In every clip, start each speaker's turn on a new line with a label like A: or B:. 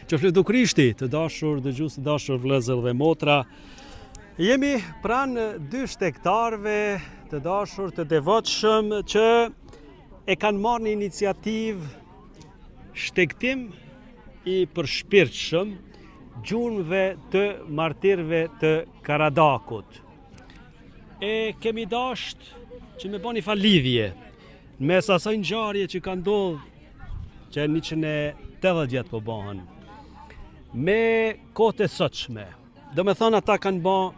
A: Qoftë Krishti, të dashur dëgjues, të dashur vëllezër dhe motra. Jemi pranë dy shtektarëve të dashur, të devotshëm që e kanë marrë një iniciativë shtektim i përshpirtshëm gjurmëve të martirëve të Karadakut. E kemi dashur që me bëni falidhje në mes asaj ngjarje që ka ndodhur që 180 vjet po bëhen me kohët e sotshme. Do me thonë ata kanë bërë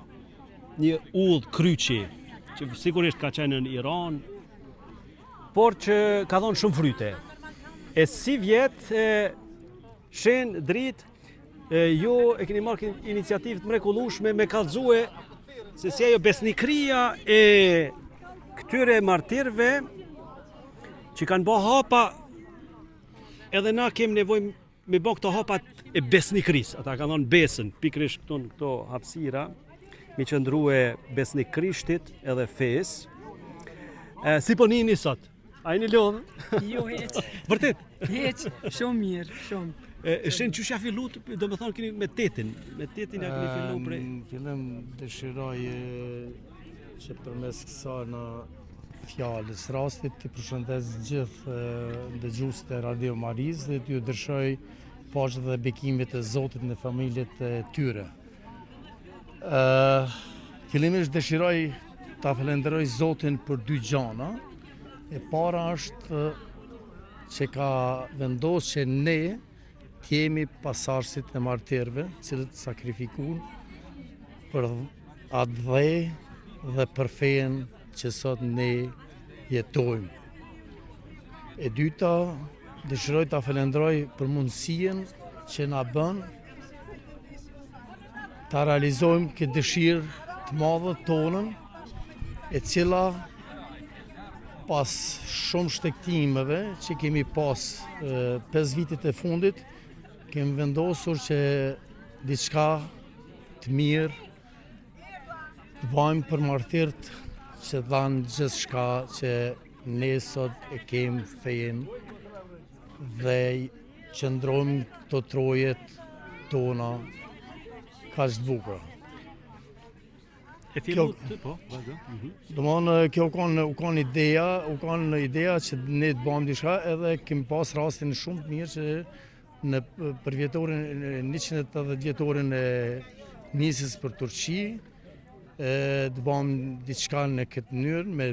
A: një udhë kryqi që sigurisht ka qenë në Iran, por që ka dhënë shumë fryte. E si vjet shenë dritë ju e keni marrë iniciativë të mrekullueshme me kallëzue se si ajo besnikëria e këtyre martirëve që kanë bërë hapa, edhe na kemi nevojë me bërë këto hapat e besnikërisë. Ata kanë dhënë besën pikërisht këto hapësira, me qëndrue besnik Krishtit edhe fesë. Si po nini sot? A jeni lodhë?
B: Jo, heq.
A: Vërtet?
B: Heq, shumë mirë, shumë.
A: Shenë që ja fillu, do me thonë keni me tetin ja keni fillu prej?
C: Fillim dëshiroj që përmes kësaj në fjalës rastit të përshëndes gjithë dëgjuesit e Radio Maris dhe t'ju dëshiroj paqe dhe bekimet e Zotit në familjet e tyre. Fillimisht dëshiroj ta falenderoj Zotin për dy gjëra. E para është që ka vendosur që ne jemi pasardhësit e martirëve, cilët sakrifikuan për atë dhe për fenë që sot ne jetojmë. E dyta, dëshiroj ta falenderoj për mundësinë që na bën ta realizojmë këtë dëshirë të madhe tonën, e cila pas shumë shtektimeve që kemi pas 5 vitet e fundit, kemi vendosur që diçka të mirë të bëjmë për martirët që dhanë gjithçka që ne sot e kemi fenë dhe qëndrojmë këto trojet tona kaq të bukura.
A: E fillu të po, vazhdo.
C: Domthonë kjo u kanë ideja që ne të bëjmë diçka, edhe kemi pas rastin shumë të mirë që për vjetorin 180 vjetorin e nisjes për Turqi, të bëjmë diçka në këtë mënyrë me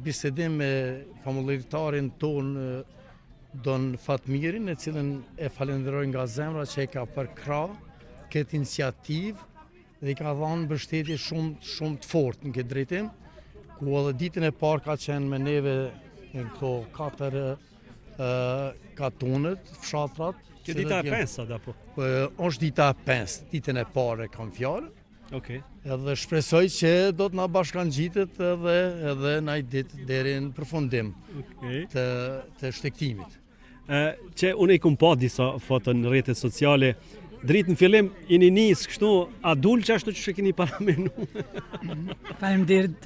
C: bisedim me familjaritarin ton Don Fatmirin, e cilën e falenderoj nga zemra që e ka përkrah këtë iniciativë dhe i ka dhënë mbështetje shumë të fortë në këtë drejtim, ku edhe ditën e parë ka qenë me neve në këto 4 katunet, fshatrat.
A: Kjo dita e 5 apo?
C: Është dita e 5, ditën e parë kam fjalë.
A: Okej.
C: Edhe shpresoj që do të na bashkangjitet edhe në ai ditë deri në përfundim të shtektimit.
A: Që unë i kam pa disa foto në rrjetet sociale. Dritë në fillim jeni nis kështu adul që ashtu që keni paramenu.
B: Faleminderit,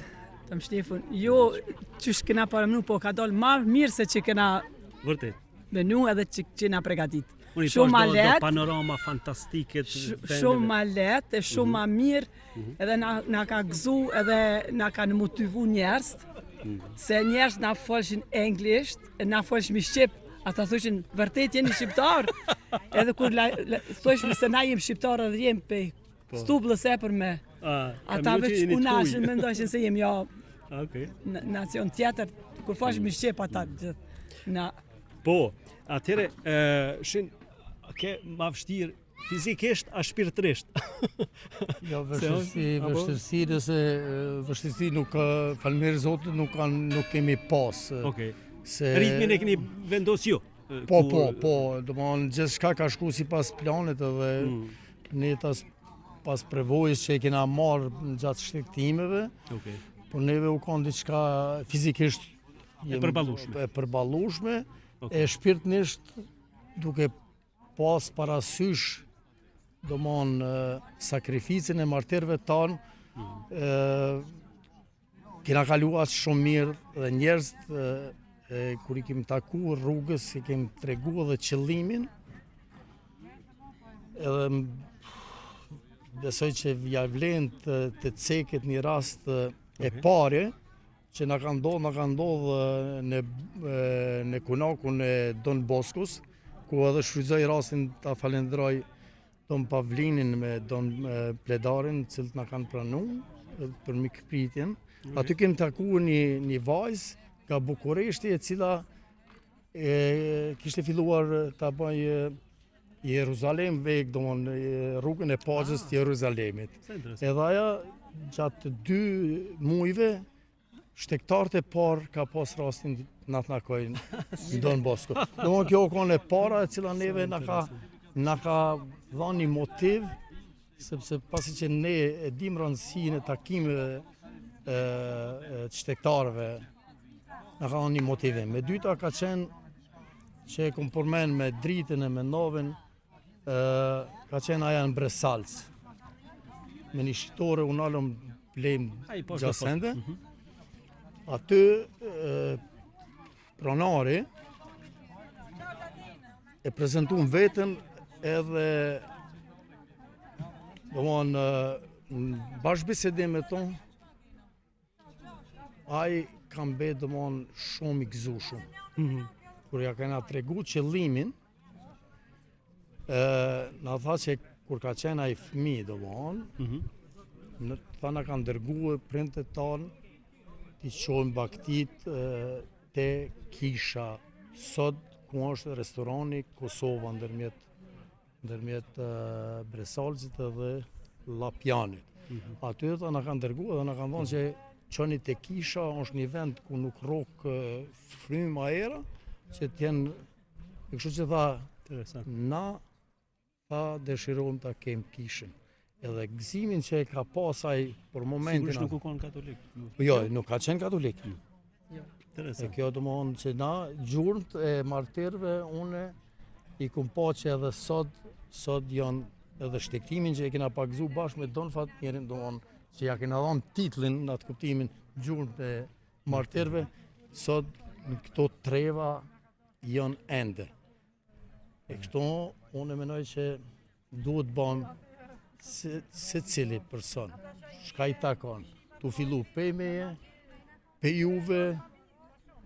B: Tom Shtefan. Jo, që kena paramenu, po ka dalë më mirë se që kena
A: Vërtet.
B: menu edhe që na përgatit.
A: Shumë ma lehtë, panorama fantastike të vendeve.
B: Shumë ma lehtë, shumë ma mirë, edhe na ka gëzu, edhe na kanë motivu njerëz, se njerëz na folshin anglisht, na folshin shqip. Ata thoshin, vërtet jeni shqiptar? Edhe kur thoshme se na jem shqiptar edhe jem pe stublës e për me. Ata veç unashin mendojshin se jem nacion tjetër, kur fashmi shqip ata gjithë.
A: Po, atëre, ke ma vështirë fizikisht a shpirtërisht?
C: Jo, vështirësi nuk, falënderoj Zotit, nuk kemi pas.
A: Ritmin e keni vendos ju?
C: Po, domthonë gjithçka ka shku sipas planit edhe ne pas prevojës që e kena marrë gjatë shtektimeve, por neve u kanë diçka fizikisht
A: e
C: përballueshme, e shpirtërisht duke pas parasysh domthonë sakrificën e martirëve tanë, kena kaluar shumë mirë dhe njerëz kur i kemi taku rrugës, i kemi tregu edhe qëllimin edhe besoj që ja vlen të ceket një rast e pare që na ka ndodhur në kunakun e Don Boskos, ku edhe shfrytëzoj rastin ta falenderoj Don Pavlinin me Don Pledarin, të cilët na kanë pranuar për mikpritjen. Aty kemi takuar një vajzë nga Bukureshti, e cila kishte filluar ta bëjë Jeruzalem vek, domthonë rrugën e Paqes të Jeruzalemit. Edhe ajo gjatë 2 muajve shtektarët e parë ka pas rastin na takojnë në Don Bosco. Domthonë kjo ka e para e cila neve na ka dhënë një motiv, sepse pasi që ne e dim rëndësinë e takimeve të shtektarëve, na ka dhënë një motivim. Me dyta ka qenë që e kom përmen me dritën e me novën, ka qenë aja në Bresalc. Me një shqitore unë alëm blejmë gjasende. Aty pronari e prezentuan vetën edhe në bashkëbisedim me tonë, ai kam betë shumë i gëzushëm. Kur ja kena tregu qëllimin, na tha që kur ka qenë ai fëmijë tha na kanë dërguar prindërit tanë t'i qojmë baktit te kisha sot, ku është restorani Kosova ndërmjet Bresalcit edhe Lapjanit. Aty na kanë dërguar dhe na kanë thonë që qoni te kisha, është një vend ku nuk rok frymë ajera, që t'jenë, e kështu që tha, na dëshirojmë ta kem kishën. Edhe gëzimin që e ka pasaj për momentin...
A: Sigurisht nuk u konë katolik?
C: Jo, nuk ka qenë katolik.
A: Interesant.
C: E kjo do më onë që na, gjurët e martirëve, une i kum pa që edhe sot janë edhe shtektimin që e kena pagëzu bashkë me Don Fatmirin, do më onë që ja kena dhënë titlin në atë kuptimin gjurët e martirëve, sot në këto treva janë ende. E kështu, unë e menoj që duhet bëmë se cili person, shka i takon, tu fillu pej meje, pej juve,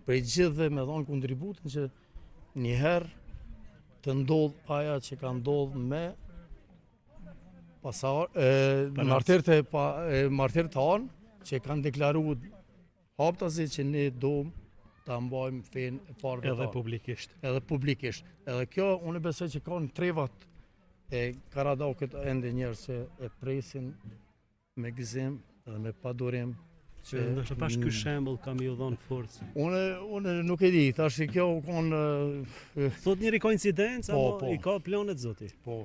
C: prej gjithve me dhonë kontributin që njëherë të ndodh aja që ka ndodh me martirë të anë, që kanë deklaru haptazi që ne domë ta mbajmë fenë e parë
A: edhe publikisht.
C: Edhe publikisht. Edhe kjo, unë besoj që ka në trevat e Karadokët ende njerë që e presin me gëzim edhe me padurim.
A: Nështë pash ky shembull kam ju dhënë forcë.
C: Unë nuk e di, tash që kjo konë...
A: Thot njëri koincidencë,
C: po.
A: I ka planet zoti.
C: Po,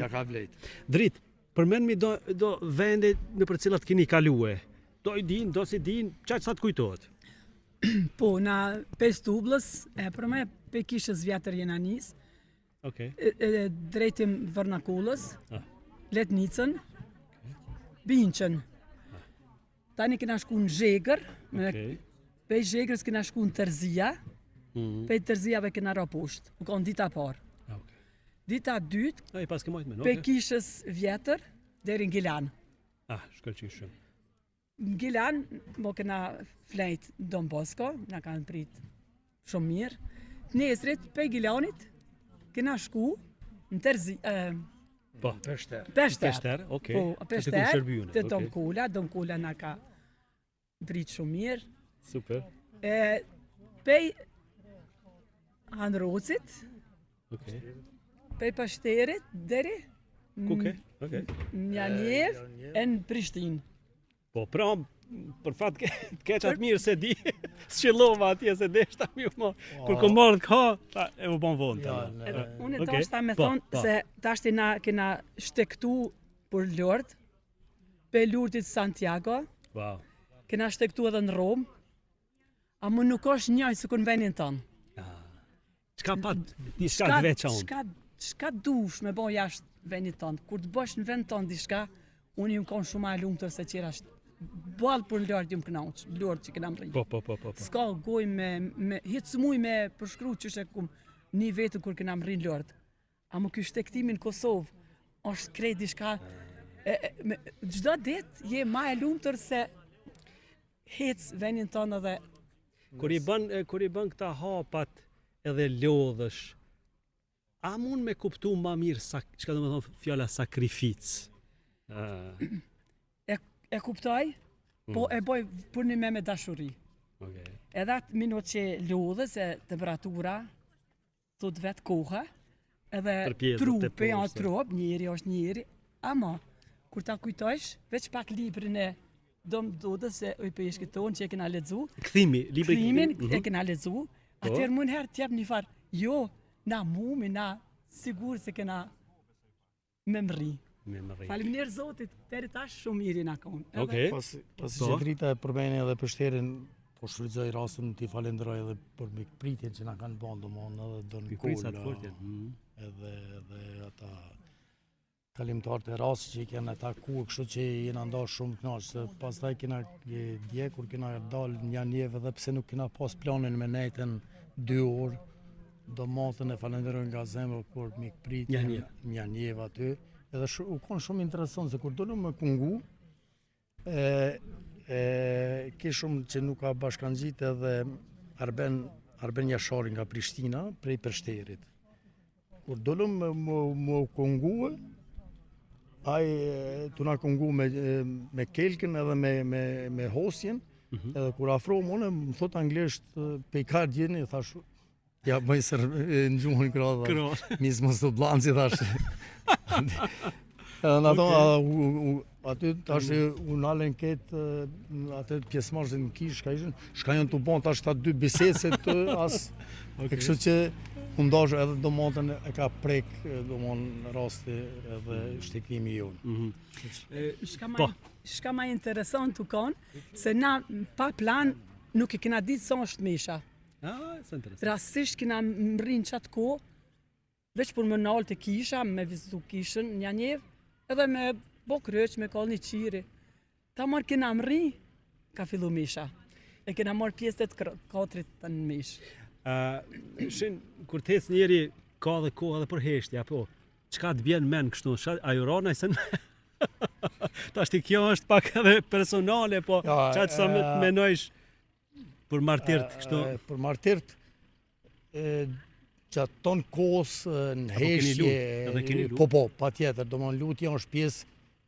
C: ja ka vlejt.
A: Drit, përmend mi do vende në për cilat keni kalue. Do i din, do si din, çaj sa të kujtohet.
B: Po, na Pestublës, e përme pe kishës vjetër Jenanis, drejtim Vërnakullës, Letnicën, Binqën. Tani kena shku në Zhegër, pe Zhegërës kena shku në Tërzia, pe Tërzijave kena ra poshtë, u konë dita parë. Dita dytë, pe kishës vjetër, deri në Gilan.
A: Shkëlqishëm.
B: Në Gilan, mo kena flejt Don Bosco, na kanë prit shumë mirë. Nesrit, pe Gilanit, kena shku në Terzi... Peshter,
A: okej.
B: Po, Peshter, të Dom Kula. Dom Kula na ka prit shumë mirë.
A: Super.
B: Pej Hanrocit, pej Pashterit, deri Njanjev e në Prishtinë.
A: Po, pra, për fat të keqat mirë se di, s'qëllova atje se deshta mi u mo, kur ko marrë ka, e u bon vonë.
B: Unë e dashta me thonë se tashti na kena shtektu për Lord, pe Lurdit Santiago, kena shtektu edhe në Rom, a më nuk është njëjtë se kur në venin tonë.
A: Qka pa diçka të veçantë?
B: Qka dush me bo jashtë venit tonë, kur të bësh në vend tonë diçka, unë ju më konë shumë a lumëtër se qira balë për Lord ju më kënaqë, Lord që këna më rrinë.
A: Po.
B: Ska goj me hitë së muj me përshkru që shë kumë një vetë kur këna më rrinë Lord. Amo ky shtektimi në Kosovë është krejt diçka çdo ditë je më e lumtur se hec vendin tonë edhe
A: Kur i bën këta hapat edhe lodhësh, a mund me kuptu ma mirë çka do të thonë fjala sakrificë?
B: e kuptoj, po e boj për një me dashuri.
A: Okay.
B: Edhe atë minut që lodhës e temperatura, thot vetë koha, edhe
A: Për pjesët e
B: trupi,
A: poshtë.
B: trup, njëri është njëri, ama, kur ta kujtojsh, veç pak librin e Dom Dodës e ojpeshkit tonë që e kena lexu,
A: Kthimi, libri
B: krimin e kena lexu,
A: Po.
B: atëherë mund herë t'jep një farë, jo, na mumi, na sigur se kena me mri. Faleminderit Zotit, deri tash shumë mirë na kanë. Edhe
A: Okej.
C: Pasi
A: Po.
C: që drita e përbeni edhe pështerin, po shfrytëzoj rastin t'i falenderoj edhe për mikpritjen që na kanë bën domthonë edhe Don
A: Pikrisat
C: Kola,
A: fort janë.
C: edhe ata kalimtarët e rastit që i kena taku, kështu që jena nda shumë kënaqë, se pastaj kena dje kur kena dalë në Janjevë edhe pse nuk kena pas planin me nejten 2 orë, do matën e falenderoj nga zemra kur mikpritjen në Janjevë aty. Edhe u konë shumë interesant, se kur dollëm me kungu, ke shumë që nuk ka bashkangjit edhe Arben Jashari nga Prishtina, prej Peshterit. Kur dollëm me kungu, ai të na kungu me kelkën edhe me hosjen, edhe kur afro mëne, më thot anglisht, pejkar djeni, thash, ja bëj sër në gjuhën kradha, mis mos të blanci, thash. Edhe në ato, aty tash u nalen ketë atë pjesëmarrësit në kish, shka janë të bon tash ta 2 bisese të as, e kështu që u ndash edhe domotën e ka prek domon rasti edhe shtekimi jonë.
B: Shka ma interesant të konë, se na pa plan nuk e kena ditë sa është misha.
A: Sa interesant.
B: Rastisht kena mrinë qatë ko, veç për më nalë të kisha, me vizitu kishën një Janjevë, edhe me bo kryq, me kallë një qiri. Ta marrë kena mri, ka fillu misha. E kena marrë pjesë të katrit të në mish.
A: Shin, kur t'hec njeri ka dhe kohë edhe për heshtja, po, qka të bjen men kështu, ajurona i sen... Ta shti kjo është pak edhe personale, po, qatë sa me të menojsh për martirt, kështu...
C: Për martirt, gjatë tonë kohës në heshtje, po, pa tjetër, do më lutja është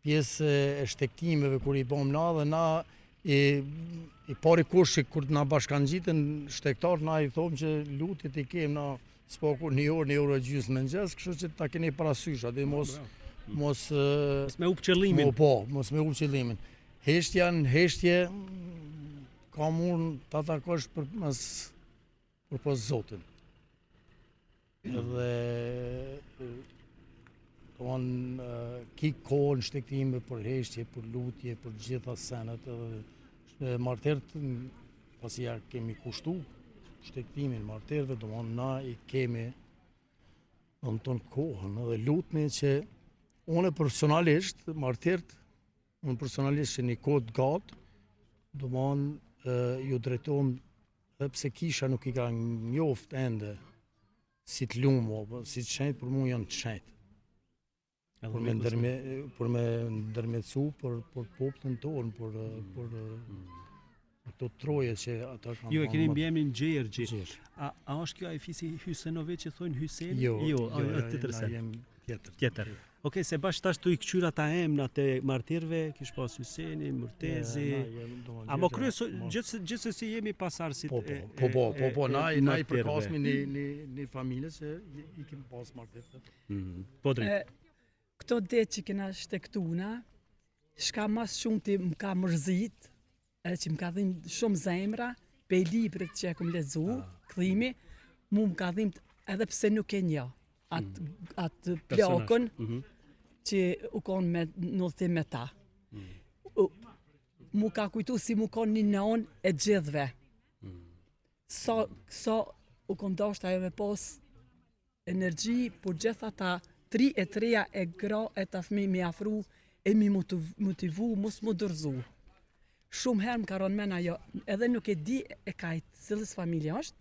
C: pjesë e shtektimeve kur i bom na dhe na i pari kush që kur na bashkan gjitën shtektar, na i thomë që lutit i kem na s'pokur 1 orë e gjysmë në mëngjes, kështu që ta keni parasysh, atë mos
A: me up qëllimin.
C: Po, mos me up qëllimin. Heshtja në heshtje ka mund ta takosh për pos Zotin. Edhe ki kohë në shtektime për heshtje, për lutje, për gjitha senet, edhe martert, pasi ja kemi kushtu shtektimin marterve, do na i kemi në tonë kohën edhe lutme që une personalisht, martert, unë personalisht që një kodë gatë, do ju drejtojmë dhe pse kisha nuk i ka njoft ende si të lumë, si të shenjtë, për mu janë të shenjtë. Për me ndërmjetësu për poplën tonë, për këto troje që ata kanë...
A: Ju e keni mbjemnin Gjergji. A është kjo Ajfisi Hysenove që thonë Hysen?
C: Jo,
A: na
C: jem
A: tjetër. Okej, se bash tash tu i këqyra ta emnat e martirve, kish pas Hyseni, Murtezi... Amo gjithsesi jemi pasarësit
C: Po, na i përkasmi një familje që i kemi pas martirve.
A: Po drejt.
B: Këto det që kena shtektuna, shka mas shumë ti më ka mërzit, edhe që më ka dhimë shumë zemra, pe librit që e kom lezu, këthimi, mu më ka dhimë edhe pse nuk e nja, atë plakën që u konë me nëllëtim me ta. Mu ka kujtu si mu konë një nëon e gjithve. Sa u konë dashtë ajo me pas energji, por gjitha ta 3 e 3 e gra e ta fmi mi afru e mi motivu, mos më dërzu. Shumë herë më ka ronë mena jo, edhe nuk e di e kajtë cilës familje është,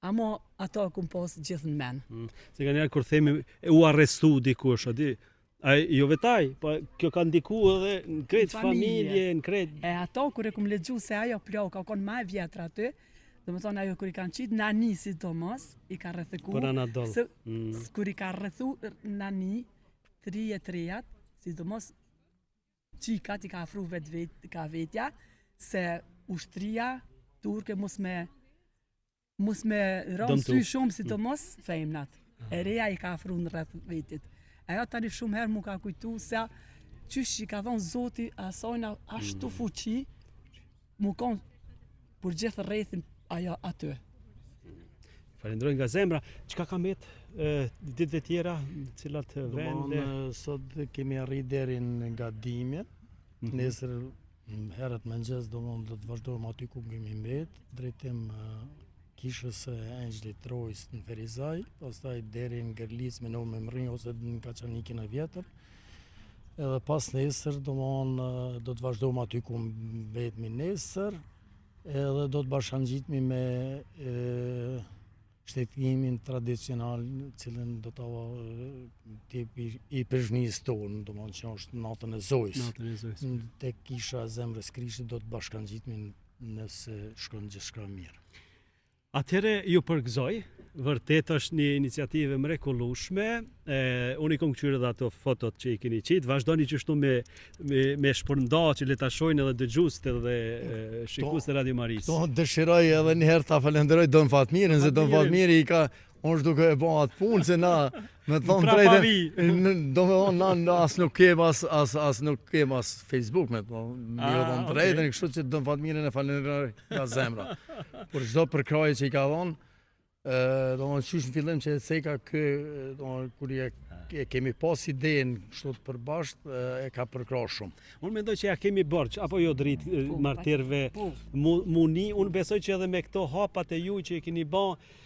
B: Amo ato kum pas gjithë në men.
A: Se ka njerë kur themi u arrestu dikush, a di? Jo vetaj, po kjo ka ndiku edhe në kretë familje, në kretë...
B: E ato kur e kum lexu se ajo plak ka qenë më e vjetër aty, domethënë ajo kur i kanë qit nani sidomos, i ka rrethuar.
A: Për Anadol.
B: Kur i ka rrethu nani 33-at, sidomos qikat i ka afru vetja se ushtria turke mos me rënë sy shumë sidomos femnat. E reja i ka afru në rreth vetit. Ajo tani shumë herë mu ka kujtu se qysh i ka thonë Zoti asajna ashtu fuqi mu konë për gjithë rrethin ajo aty.
A: Falenderoj nga zemra. Çka ka met ditëve tjera, në cilat vende?
C: Sot kemi arrit deri nga dimje. Nesër herët mëngjes do të vazhdojmë aty ku kemi mbet, drejtim kishës e Engjëllit Trojës në Ferizaj, pastaj deri në Gërlic me Novë Memrin ose në Kaçanikin e vjetër. Edhe pas nesër do të vazhdojmë aty ku mbetemi nesër, edhe do të bashkangjitemi me shtetimin tradicional, cilën do ta tipi i Prizhnisë tonë, domethënë që është natën e Zojës. Tek kisha e Zemrës Krishtit do të bashkangjitemi nëse shkon gjithçka mirë.
A: Atëherë ju përgëzoj, vërtet është një iniciativë mrekullueshme. Unë i kam kthyer edhe ato fotot që i keni qitë, vazhdoni kështu me shpërnda që le ta shohin edhe dëgjuesit edhe shikuesit e Radio Maris.
C: Kto dëshiroj edhe një herë ta falenderoj Don Fatmirin, se Don Fatmiri i ka është duke e bën atë punë se na me thonë drejtën, do me thonë na as nuk kem as nuk kem as Facebook me thonë drejtën, kështu që Don Fatmirin e falenderoj nga zemra. Për çdo përkrahje që i ka dhënë, do të qysh në fillim që Ceka kur e kemi pas idenë kështu të përbashkët, e ka përkrahur shumë.
A: Unë mendoj që ja kemi borxh apo jo dritë martirëve muni, unë besoj që edhe me këto hapat e juaj që i keni bën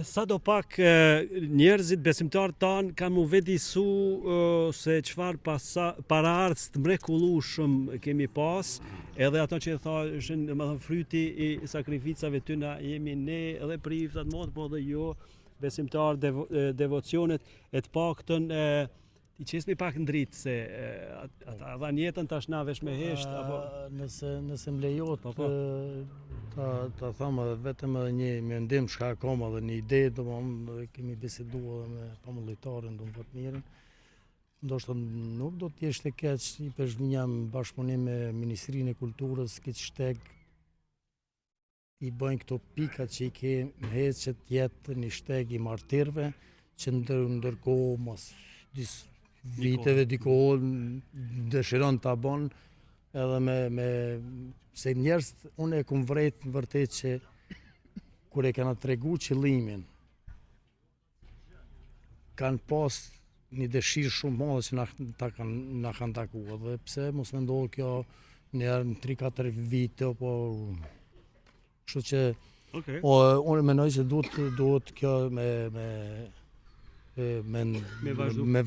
A: sa do pak njerëzit besimtarët tanë kanë mu vedisu se çfarë paraardhës të mrekullueshëm kemi pas, edhe ato që thashin, domethënë fryti i sakrificave tyna jemi ne edhe priftat mod, po edhe jo besimtarë devocionet e të paktën i qesmi pak në dritë se ata dhan jetën tash na vesh me hesht apo
C: nëse më lejohet ta them vetëm edhe një mendim çka kam edhe një ide, domethënë kemi biseduar me pamullitarin Don Fatmirin. Ndoshta nuk do të jesh të keq i Prizhnia në bashkëpunim me Ministrinë e Kulturës, këtë shteg i bëjnë këto pikat që i kemi hes që të jetë një shteg i martirëve që ndërkohë mos viteve dikohë dëshiron ta bën edhe se njerëz unë e kum vret vërtet që kur e kanë tregu qëllimin kanë pas një dëshirë shumë madhe që na kanë takuar, dhe pse mos më ndodh kjo në 3-4 vite apo kështu që unë mendoj se duhet kjo me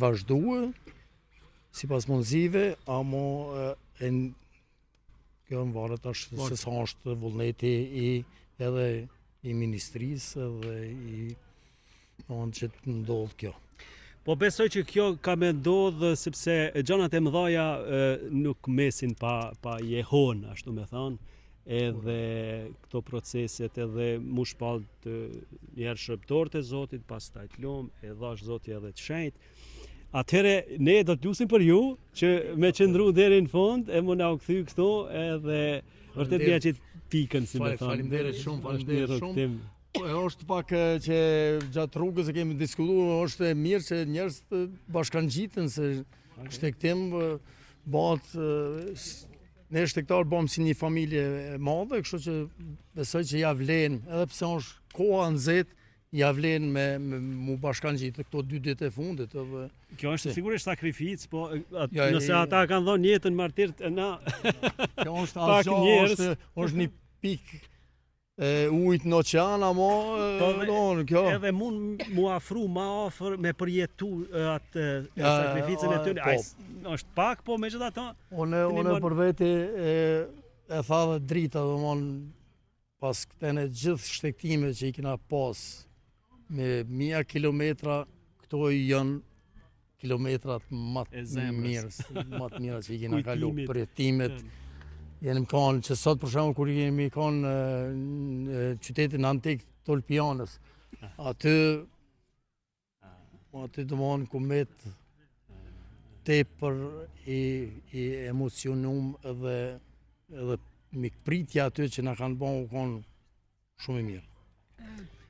C: vazhdue sipas mundësive, amo kjo më varet se sa është vullneti edhe i ministrisë edhe i që të ndodh kjo.
A: Po besoj që kjo ka me ndodhë sepse gjanat e mëdhaja nuk mesin pa jehon, ashtu me thanë, edhe këto proceset edhe mu shpalt njerë shërptor të Zotit, pas taj të lumë, e dhash Zotit edhe të shenjt. Atëhere, ne do të lusim për ju, që me qëndru deri në fund, e mu na u kthy këto, edhe vërtet mja që pikën, si me thanë.
C: Falimderit shumë. Është pak që gjatë rrugës e kemi diskutuar, është e mirë që njerëz të bashkangjiten, se shtektim bëhet ne shtektar bëhem si një familje e madhe, kështu që besoj që ja vlen, edhe pse është koha nxehtë, ja vlen me mu bashkangjitë këto 2 ditë e fundit.
A: Kjo është sigurisht sakrificë, po nëse ata kanë dhënë jetën martirët e na
C: kjo është është një pikë ujtë në oqean, kjo...
A: Edhe mund mu afru ma afër me përjetu atë sakrificën e tyre. është pak, po me gjitha ta...
C: Unë për veti e tha dhe drita, pas këtene gjithë shtektimet që i kena pas me 1000 kilometra, këto janë kilometrat më
A: E
C: të
A: zemrës.
C: mira që i kena kalu,
A: Kujtimit.
C: përjetimet. Jeni më kanë që sot për shembull kur jemi kanë në qytetin antik të Olpianës, aty domthon ku met tepër i emocionum edhe mikpritja aty që na kanë bën u kanë shumë i mirë.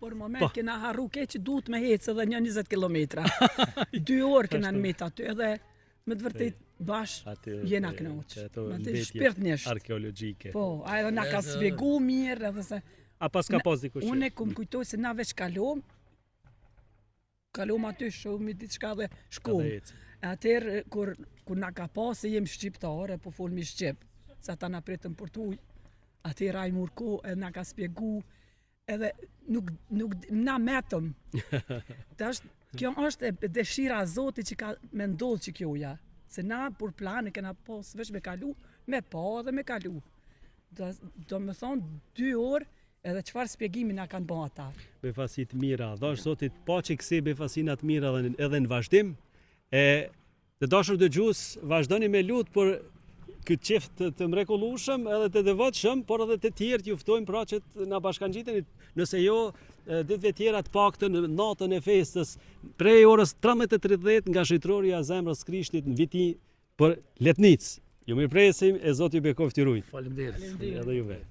B: Por moment kena harru ke që duhet me hecë edhe një 20 kilometra. 2 orë kena në met aty edhe me të vërtet bash jena knoq. Aty shpirtnisht.
A: Arkeologjike.
B: Po, a edhe na ka spjegu mirë edhe se
A: A pas ka pas dikush?
B: unë kum kujtoj se na veç kalom aty shumë diçka dhe shkom. Atëherë kur na ka pas se jem shqiptare, po folmi shqip, sa ta na pritën për tuj, atëherë ai murko edhe na ka spjegu edhe nuk na metëm. Tash kjo është e dëshira e Zotit që ka me ndodhë që kjoja. Se na për plane kena pas veç me kalu, me pa dhe me kalu. Do me thonë 2 orë edhe çfarë spjegimi na kanë bën ata.
A: Befasit mira. Dash Zotit pa që kësi befasinat mira edhe në vazhdim. Të dashur dëgjues, vazhdoni me lut për këtë qift të mrekullueshëm edhe të devotshëm, por edhe të tjerë ju ftojmë pra që na bashkangjiteni, nëse jo ditëve tjera të paktën në natën e festës prej orës 13:30 nga shëtrorja e zemrës Krishtit në viti për Letnicë. Ju mirëpresim e Zoti ju bekoftë rujt.
C: Faleminderit.
A: Edhe juve.